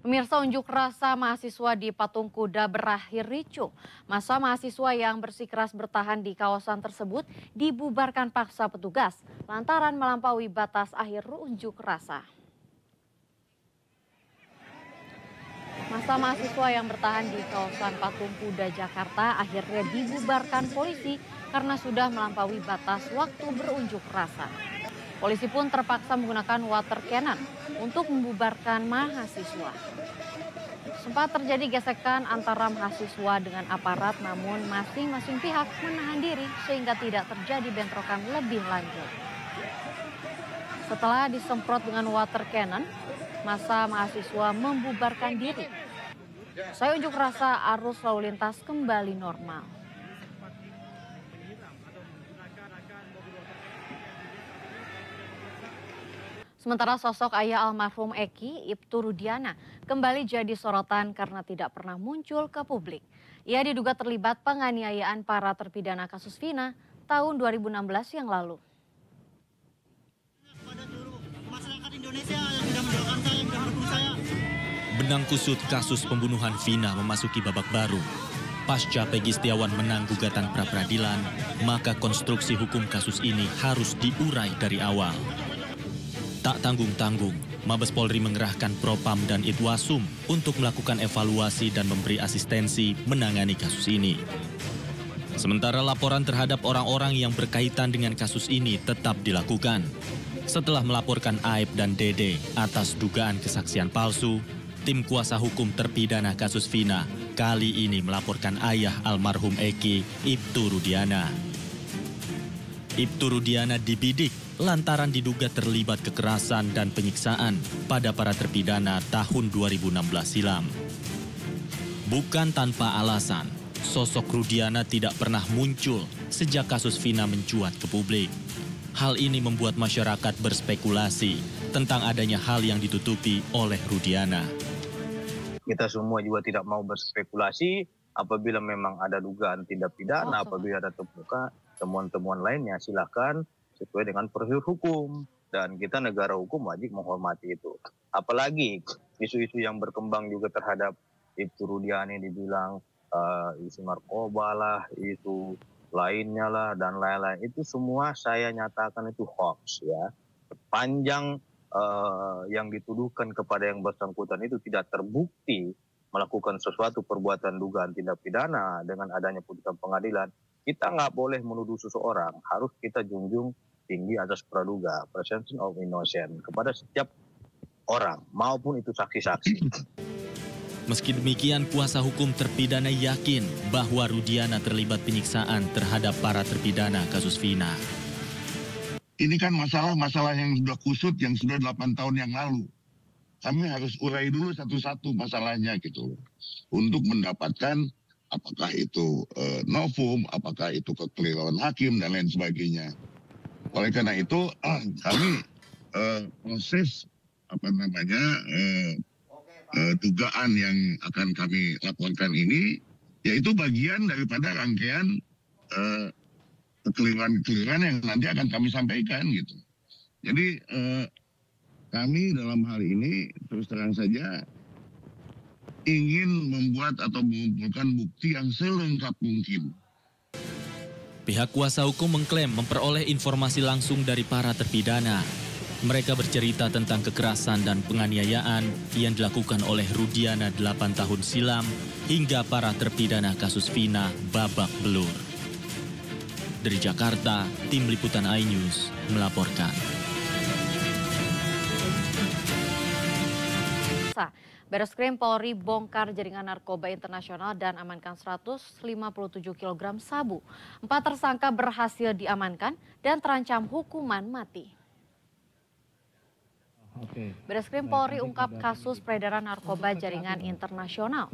Pemirsa, unjuk rasa mahasiswa di Patung Kuda berakhir ricuh. Masa mahasiswa yang bersikeras bertahan di kawasan tersebut dibubarkan paksa petugas lantaran melampaui batas akhir unjuk rasa. Masa mahasiswa yang bertahan di kawasan Patung Kuda Jakarta akhirnya dibubarkan polisi karena sudah melampaui batas waktu berunjuk rasa. Polisi pun terpaksa menggunakan water cannon untuk membubarkan mahasiswa. Sempat terjadi gesekan antara mahasiswa dengan aparat, namun masing-masing pihak menahan diri sehingga tidak terjadi bentrokan lebih lanjut. Setelah disemprot dengan water cannon, massa mahasiswa membubarkan diri. Usai unjuk rasa, arus lalu lintas kembali normal. Sementara sosok ayah almarhum Eki, Ibtu Rudiana, kembali jadi sorotan karena tidak pernah muncul ke publik. Ia diduga terlibat penganiayaan para terpidana kasus Vina tahun 2016 yang lalu. Benang kusut kasus pembunuhan Vina memasuki babak baru. Pasca Peggy Setiawan menang gugatan pra-peradilan, maka konstruksi hukum kasus ini harus diurai dari awal. Tak tanggung-tanggung, Mabes Polri mengerahkan Propam dan Itwasum untuk melakukan evaluasi dan memberi asistensi menangani kasus ini. Sementara laporan terhadap orang-orang yang berkaitan dengan kasus ini tetap dilakukan. Setelah melaporkan Aib dan Dede atas dugaan kesaksian palsu, tim kuasa hukum terpidana kasus Vina kali ini melaporkan ayah almarhum Eki, Ibtu Rudiana. Ibtu Rudiana dibidik lantaran diduga terlibat kekerasan dan penyiksaan pada para terpidana tahun 2016 silam. Bukan tanpa alasan, sosok Rudiana tidak pernah muncul sejak kasus Vina mencuat ke publik. Hal ini membuat masyarakat berspekulasi tentang adanya hal yang ditutupi oleh Rudiana. Kita semua juga tidak mau berspekulasi apabila memang ada dugaan tindak pidana, apabila ada temuan-temuan lainnya silakan sesuai dengan prosedur hukum, dan kita negara hukum wajib menghormati itu. Apalagi isu-isu yang berkembang juga terhadap Ibtu Rudiana dibilang isu narkoba lah, isu lainnya lah, dan lain-lain. Itu semua saya nyatakan itu hoax ya. Sepanjang yang dituduhkan kepada yang bersangkutan itu tidak terbukti melakukan sesuatu perbuatan dugaan tindak pidana dengan adanya putusan pengadilan, kita nggak boleh menuduh seseorang, harus kita junjung tinggi atas praduga, presumption of innocence, kepada setiap orang maupun itu saksi-saksi. Meski demikian, kuasa hukum terpidana yakin bahwa Rudiana terlibat penyiksaan terhadap para terpidana kasus Vina. Ini kan masalah-masalah yang sudah kusut, yang sudah 8 tahun yang lalu. Kami harus urai dulu satu-satu masalahnya gitu, untuk mendapatkan apakah itu novum, apakah itu kekeliruan hakim dan lain sebagainya. Oleh karena itu kami proses dugaan yang akan kami laporkan ini yaitu bagian daripada rangkaian kekeliruan-kekeliruan yang nanti akan kami sampaikan gitu. Jadi kami dalam hal ini terus terang saja ingin membuat atau mengumpulkan bukti yang selengkap mungkin. Pihak kuasa hukum mengklaim memperoleh informasi langsung dari para terpidana. Mereka bercerita tentang kekerasan dan penganiayaan yang dilakukan oleh Rudiana 8 tahun silam hingga para terpidana kasus Vina babak belur. Dari Jakarta, tim liputan iNews melaporkan. Bareskrim Polri bongkar jaringan narkoba internasional dan amankan 157 kg sabu. 4 tersangka berhasil diamankan dan terancam hukuman mati. Bareskrim Polri ungkap kasus peredaran narkoba jaringan internasional.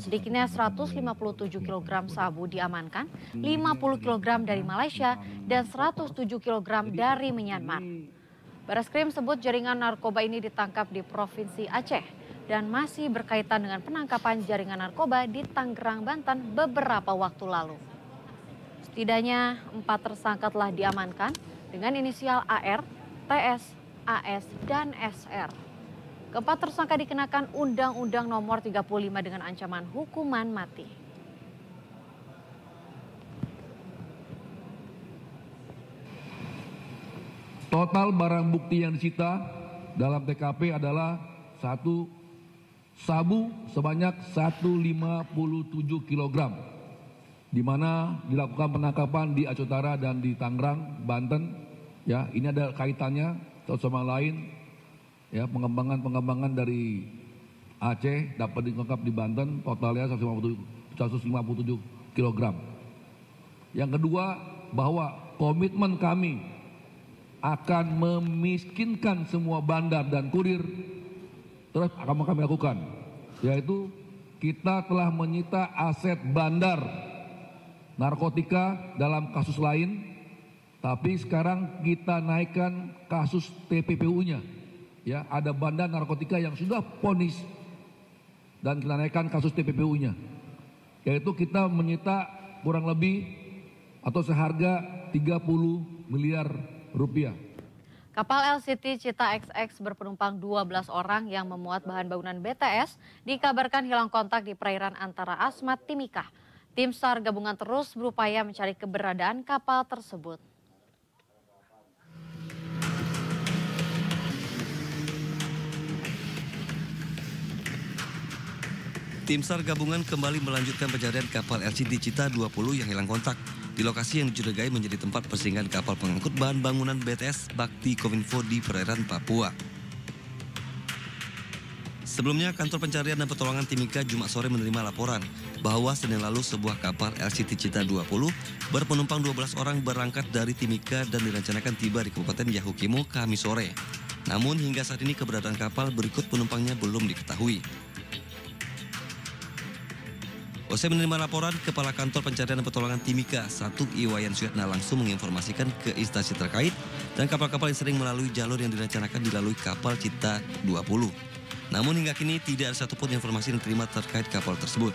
Sedikitnya 157 kg sabu diamankan, 50 kg dari Malaysia dan 107 kg dari Myanmar. Bareskrim sebut jaringan narkoba ini ditangkap di Provinsi Aceh dan masih berkaitan dengan penangkapan jaringan narkoba di Tangerang, Banten beberapa waktu lalu. Setidaknya 4 tersangka telah diamankan dengan inisial AR, TS, AS, dan SR. Keempat tersangka dikenakan Undang-Undang Nomor 35 dengan ancaman hukuman mati. Total barang bukti yang disita dalam TKP adalah 1 sabu sebanyak 157 kg, di mana dilakukan penangkapan di Aceh Utara dan di Tangerang, Banten. Ya, ini ada kaitannya satu sama lain. Ya, pengembangan dari Aceh dapat diungkap di Banten, totalnya 157 kg. Yang kedua, bahwa komitmen kami akan memiskinkan semua bandar dan kurir terus akan kami lakukan, yaitu kita telah menyita aset bandar narkotika dalam kasus lain, tapi sekarang kita naikkan kasus TPPU-nya. Ya, ada bandar narkotika yang sudah vonis dan kita naikkan kasus TPPU-nya, yaitu kita menyita kurang lebih atau seharga 30 miliar rupiah. Kapal LCT Cita XX berpenumpang 12 orang yang memuat bahan bangunan BTS dikabarkan hilang kontak di perairan antara Asmat Timika. Tim SAR gabungan terus berupaya mencari keberadaan kapal tersebut. Tim SAR gabungan kembali melanjutkan pencarian kapal LCT Cita 20 yang hilang kontak di lokasi yang dicurigai menjadi tempat persinggahan kapal pengangkut bahan bangunan BTS Bakti Kominfo di perairan Papua. Sebelumnya, Kantor Pencarian dan Pertolongan Timika Jumat sore menerima laporan bahwa Senin lalu sebuah kapal LCT Cita 20 berpenumpang 12 orang berangkat dari Timika dan direncanakan tiba di Kabupaten Yahukimo Kamis sore. Namun hingga saat ini keberadaan kapal berikut penumpangnya belum diketahui. Usai menerima laporan, Kepala Kantor Pencarian dan Pertolongan Timika 1 Iwayan Suyatna langsung menginformasikan ke instansi terkait dan kapal-kapal yang sering melalui jalur yang direncanakan dilalui kapal Cita 20. Namun hingga kini tidak ada satupun informasi yang diterima terkait kapal tersebut.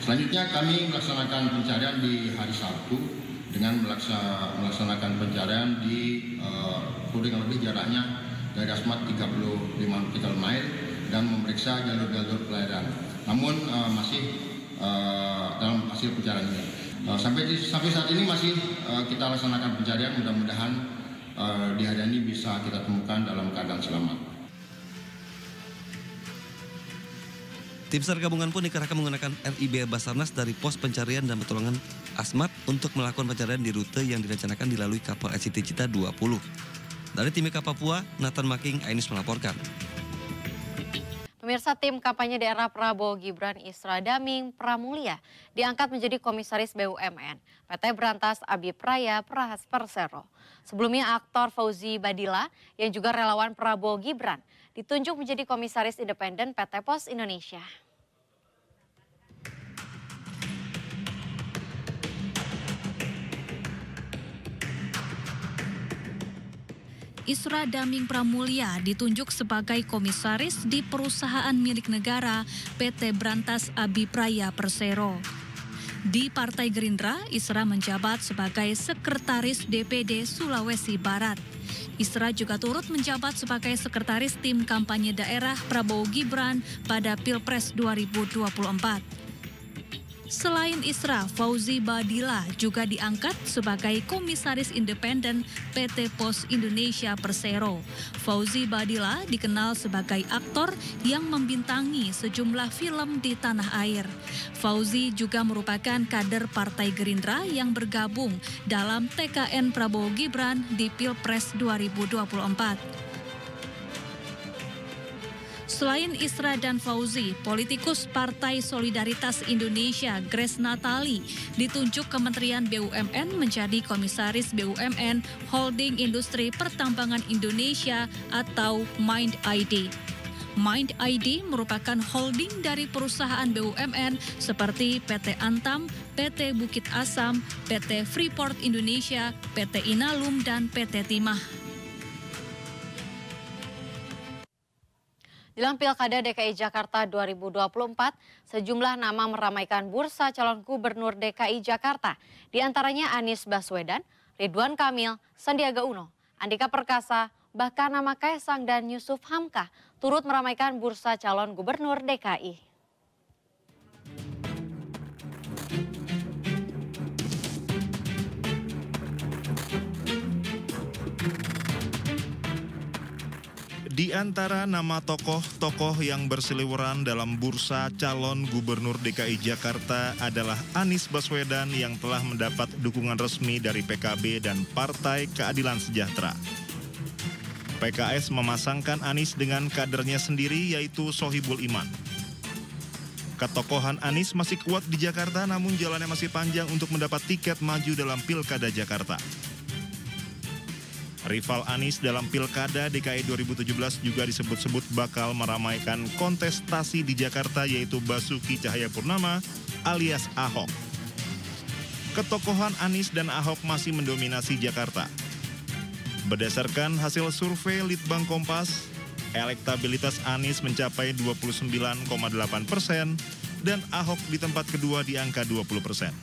Selanjutnya kami melaksanakan pencarian di hari Sabtu dengan melaksanakan pencarian di kurang lebih jaraknya dari Asmat 35 nautical mile dan memeriksa jalur-jalur pelayaran. Namun masih dalam hasil pencarian ini. Sampai saat ini masih kita laksanakan pencarian, mudah-mudahan di hari ini bisa kita temukan dalam keadaan selamat. Tim SAR gabungan pun dikerahkan menggunakan RIB Basarnas dari Pos Pencarian dan Pertolongan Asmat untuk melakukan pencarian di rute yang direncanakan dilalui kapal LCT Cita 20. Dari Timika Papua, Nathan Making, Ainus melaporkan. Pemirsa, tim kampanye daerah Prabowo Gibran Isra Daming Pramulia diangkat menjadi komisaris BUMN PT Brantas Abi Praya Persero. Sebelumnya aktor Fauzi Badila yang juga relawan Prabowo Gibran ditunjuk menjadi komisaris independen PT Pos Indonesia. Isra Daming Pramulia ditunjuk sebagai komisaris di perusahaan milik negara PT Brantas Abi Praya Persero. Di Partai Gerindra, Isra menjabat sebagai Sekretaris DPD Sulawesi Barat. Isra juga turut menjabat sebagai Sekretaris Tim Kampanye Daerah Prabowo Gibran pada Pilpres 2024. Selain Isra, Fauzi Badila juga diangkat sebagai Komisaris Independen PT Pos Indonesia Persero. Fauzi Badila dikenal sebagai aktor yang membintangi sejumlah film di tanah air. Fauzi juga merupakan kader Partai Gerindra yang bergabung dalam TKN Prabowo Gibran di Pilpres 2024. Selain Isra dan Fauzi, politikus Partai Solidaritas Indonesia Grace Natali ditunjuk Kementerian BUMN menjadi Komisaris BUMN Holding Industri Pertambangan Indonesia atau Mind ID. Mind ID merupakan holding dari perusahaan BUMN seperti PT Antam, PT Bukit Asam, PT Freeport Indonesia, PT Inalum, dan PT Timah. Jelang Pilkada DKI Jakarta 2024, sejumlah nama meramaikan bursa calon gubernur DKI Jakarta. Di antaranya Anies Baswedan, Ridwan Kamil, Sandiaga Uno, Andika Perkasa, Bahkan nama Kaisang dan Yusuf Hamka turut meramaikan bursa calon gubernur DKI. Di antara nama tokoh-tokoh yang berseliweran dalam bursa calon gubernur DKI Jakarta adalah Anies Baswedan yang telah mendapat dukungan resmi dari PKB dan Partai Keadilan Sejahtera. PKS memasangkan Anies dengan kadernya sendiri yaitu Sohibul Iman. Ketokohan Anies masih kuat di Jakarta namun jalannya masih panjang untuk mendapat tiket maju dalam Pilkada Jakarta. Rival Anies dalam Pilkada DKI 2017 juga disebut-sebut bakal meramaikan kontestasi di Jakarta yaitu Basuki Cahayapurnama alias Ahok. Ketokohan Anies dan Ahok masih mendominasi Jakarta. Berdasarkan hasil survei Litbang Kompas, elektabilitas Anies mencapai 29,8% dan Ahok di tempat kedua di angka 20%.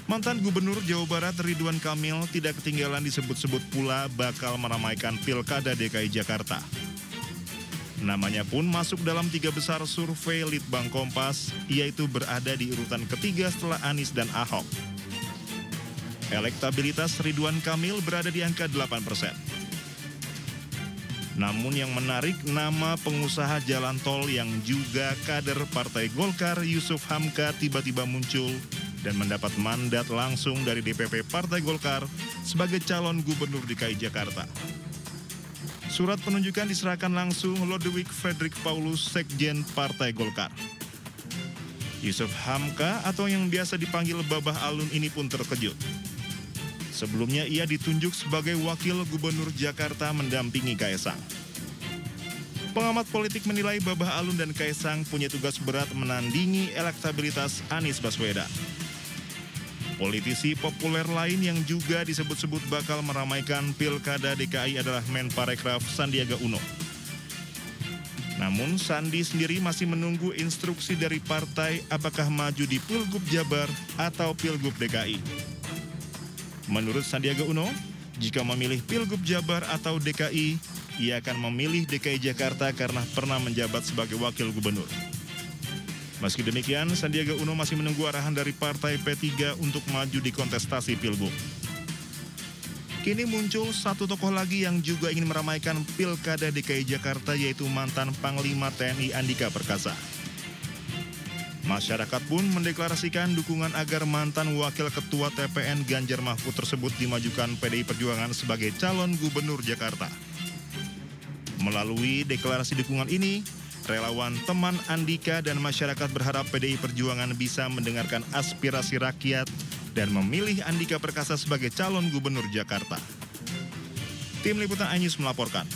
Mantan Gubernur Jawa Barat Ridwan Kamil tidak ketinggalan disebut-sebut pula bakal meramaikan Pilkada DKI Jakarta. Namanya pun masuk dalam 3 besar survei Litbang Kompas, yaitu berada di urutan ketiga setelah Anies dan Ahok. Elektabilitas Ridwan Kamil berada di angka 8%. Namun yang menarik, nama pengusaha jalan tol yang juga kader Partai Golkar Yusuf Hamka tiba-tiba muncul dan mendapat mandat langsung dari DPP Partai Golkar sebagai calon gubernur DKI Jakarta. Surat penunjukan diserahkan langsung Lodewijk Frederick Paulus, Sekjen Partai Golkar. Yusuf Hamka atau yang biasa dipanggil Babah Alun ini pun terkejut. Sebelumnya ia ditunjuk sebagai wakil gubernur Jakarta mendampingi Kaisang. Pengamat politik menilai Babah Alun dan Kaisang punya tugas berat menandingi elektabilitas Anies Baswedan. Politisi populer lain yang juga disebut-sebut bakal meramaikan Pilkada DKI adalah Menparekraf Sandiaga Uno. Namun Sandi sendiri masih menunggu instruksi dari partai apakah maju di Pilgub Jabar atau Pilgub DKI. Menurut Sandiaga Uno, jika memilih Pilgub Jabar atau DKI, ia akan memilih DKI Jakarta karena pernah menjabat sebagai wakil gubernur. Meski demikian, Sandiaga Uno masih menunggu arahan dari partai P3 untuk maju di kontestasi Pilgub. Kini muncul satu tokoh lagi yang juga ingin meramaikan Pilkada DKI Jakarta yaitu mantan Panglima TNI Andika Perkasa. Masyarakat pun mendeklarasikan dukungan agar mantan Wakil Ketua TPN Ganjar Mahfud tersebut dimajukan PDI Perjuangan sebagai calon gubernur Jakarta. Melalui deklarasi dukungan ini, relawan teman Andika dan masyarakat berharap PDI Perjuangan bisa mendengarkan aspirasi rakyat dan memilih Andika Perkasa sebagai calon gubernur Jakarta. Tim Liputan iNews melaporkan.